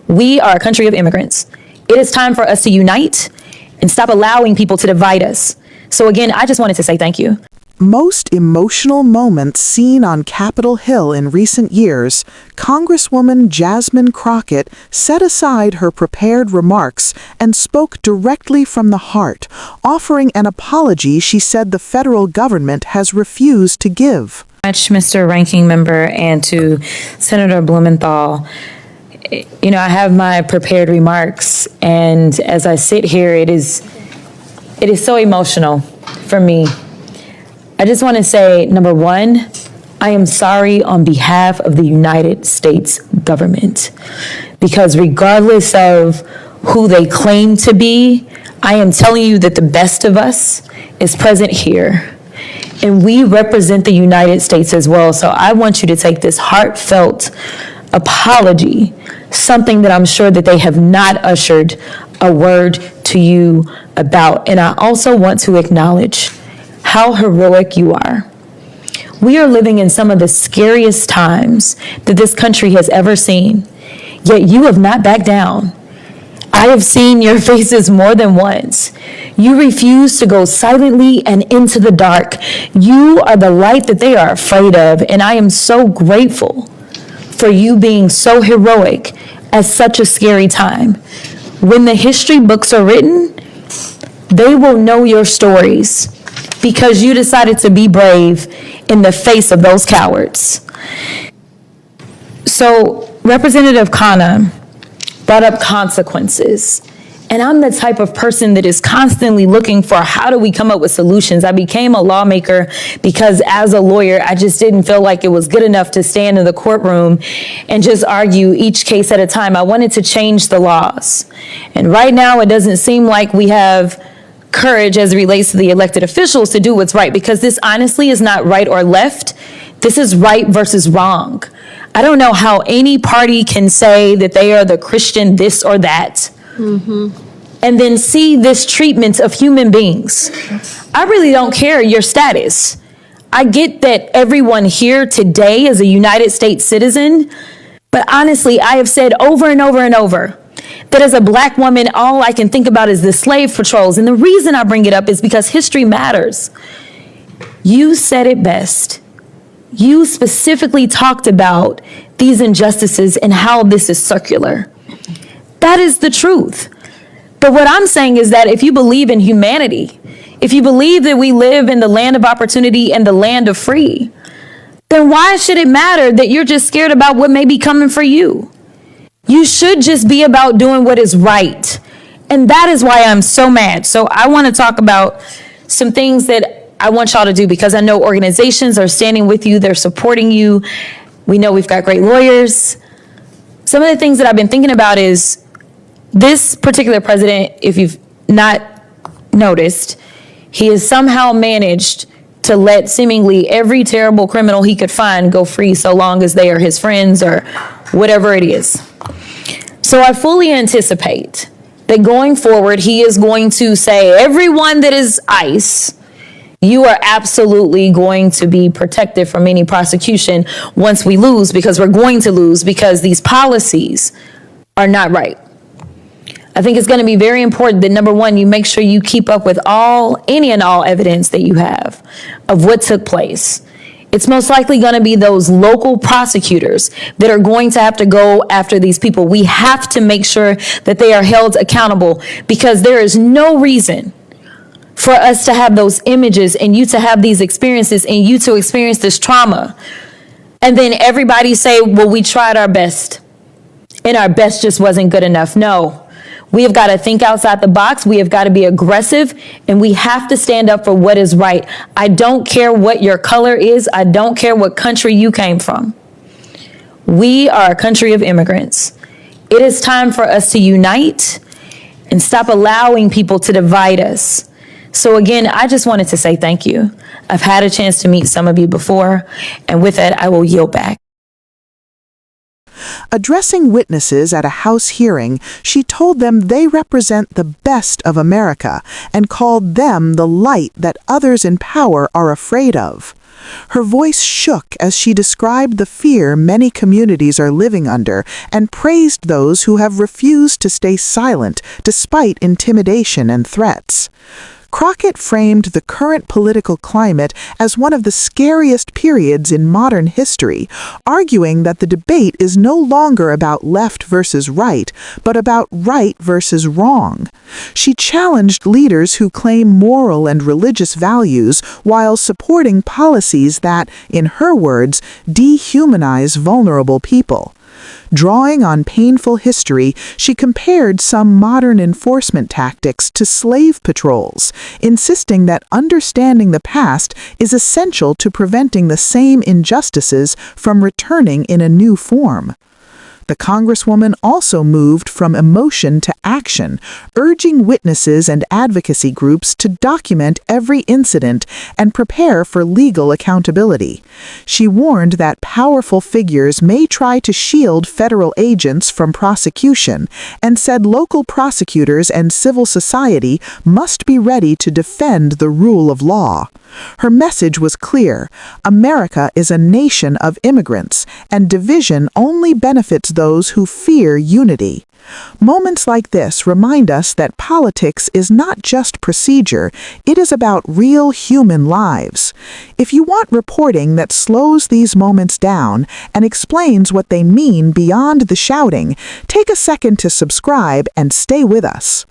We are a country of immigrants. It is time for us to unite and stop allowing people to divide us. So again, I just wanted to say thank you. Most emotional moments seen on Capitol Hill in recent years, Congresswoman Jasmine Crockett set aside her prepared remarks and spoke directly from the heart, offering an apology she said the federal government has refused to give. Mr. Ranking Member, and to Senator Blumenthal, you know, I have my prepared remarks, and as I sit here, it is so emotional for me. I just want to say, number one, I am sorry on behalf of the United States government, because regardless of who they claim to be, I am telling you that the best of us is present here. And we represent the United States as well. So I want you to take this heartfelt apology, something that I'm sure that they have not ushered a word to you about. And I also want to acknowledge how heroic you are. We are living in some of the scariest times that this country has ever seen, yet you have not backed down. I have seen your faces more than once. You refuse to go silently and into the dark. You are the light that they are afraid of, and I am so grateful for you being so heroic at such a scary time. When the history books are written, they will know your stories because you decided to be brave in the face of those cowards. So Representative Khanna brought up consequences. And I'm the type of person that is constantly looking for how do we come up with solutions. I became a lawmaker because as a lawyer, I just didn't feel like it was good enough to stand in the courtroom and just argue each case at a time. I wanted to change the laws. And right now, it doesn't seem like we have courage as it relates to the elected officials to do what's right, because this honestly is not right or left. This is right versus wrong. I don't know how any party can say that they are the Christian this or that, and then see this treatment of human beings. I really don't care your status. I get that everyone here today is a United States citizen, but honestly, I have said over and over and over that as a Black woman, all I can think about is the slave patrols. And the reason I bring it up is because history matters. You said it best. You specifically talked about these injustices and how this is circular. That is the truth. But what I'm saying is that if you believe in humanity, if you believe that we live in the land of opportunity and the land of free, then why should it matter that you're just scared about what may be coming for you? You should just be about doing what is right. And that is why I'm so mad. So I want to talk about some things that I want y'all to do, because I know organizations are standing with you. They're supporting you. We know we've got great lawyers. Some of the things that I've been thinking about is this particular president, if you've not noticed, he has somehow managed to let seemingly every terrible criminal he could find go free so long as they are his friends or whatever it is. So I fully anticipate that going forward, he is going to say, everyone that is ICE, you are absolutely going to be protected from any prosecution once we lose, because we're going to lose because these policies are not right. I think it's going to be very important that, number one, you make sure you keep up with any and all evidence that you have of what took place. It's most likely going to be those local prosecutors that are going to have to go after these people. We have to make sure that they are held accountable, because there is no reason for us to have those images and you to have these experiences and you to experience this trauma. And then everybody say, well, we tried our best and our best just wasn't good enough. No. We have got to think outside the box. We have got to be aggressive, and we have to stand up for what is right. I don't care what your color is. I don't care what country you came from. We are a country of immigrants. It is time for us to unite and stop allowing people to divide us. So again, I just wanted to say thank you. I've had a chance to meet some of you before, and with that, I will yield back. Addressing witnesses at a House hearing, she told them they represent the best of America and called them the light that others in power are afraid of. Her voice shook as she described the fear many communities are living under and praised those who have refused to stay silent despite intimidation and threats. Crockett framed the current political climate as one of the scariest periods in modern history, arguing that the debate is no longer about left versus right, but about right versus wrong. She challenged leaders who claim moral and religious values while supporting policies that, in her words, dehumanize vulnerable people. Drawing on painful history, she compared some modern enforcement tactics to slave patrols, insisting that understanding the past is essential to preventing the same injustices from returning in a new form. The Congresswoman also moved from emotion to action, urging witnesses and advocacy groups to document every incident and prepare for legal accountability. She warned that powerful figures may try to shield federal agents from prosecution and said local prosecutors and civil society must be ready to defend the rule of law. Her message was clear: America is a nation of immigrants, and division only benefits those who fear unity. Moments like this remind us that politics is not just procedure, it is about real human lives. If you want reporting that slows these moments down and explains what they mean beyond the shouting, take a second to subscribe and stay with us.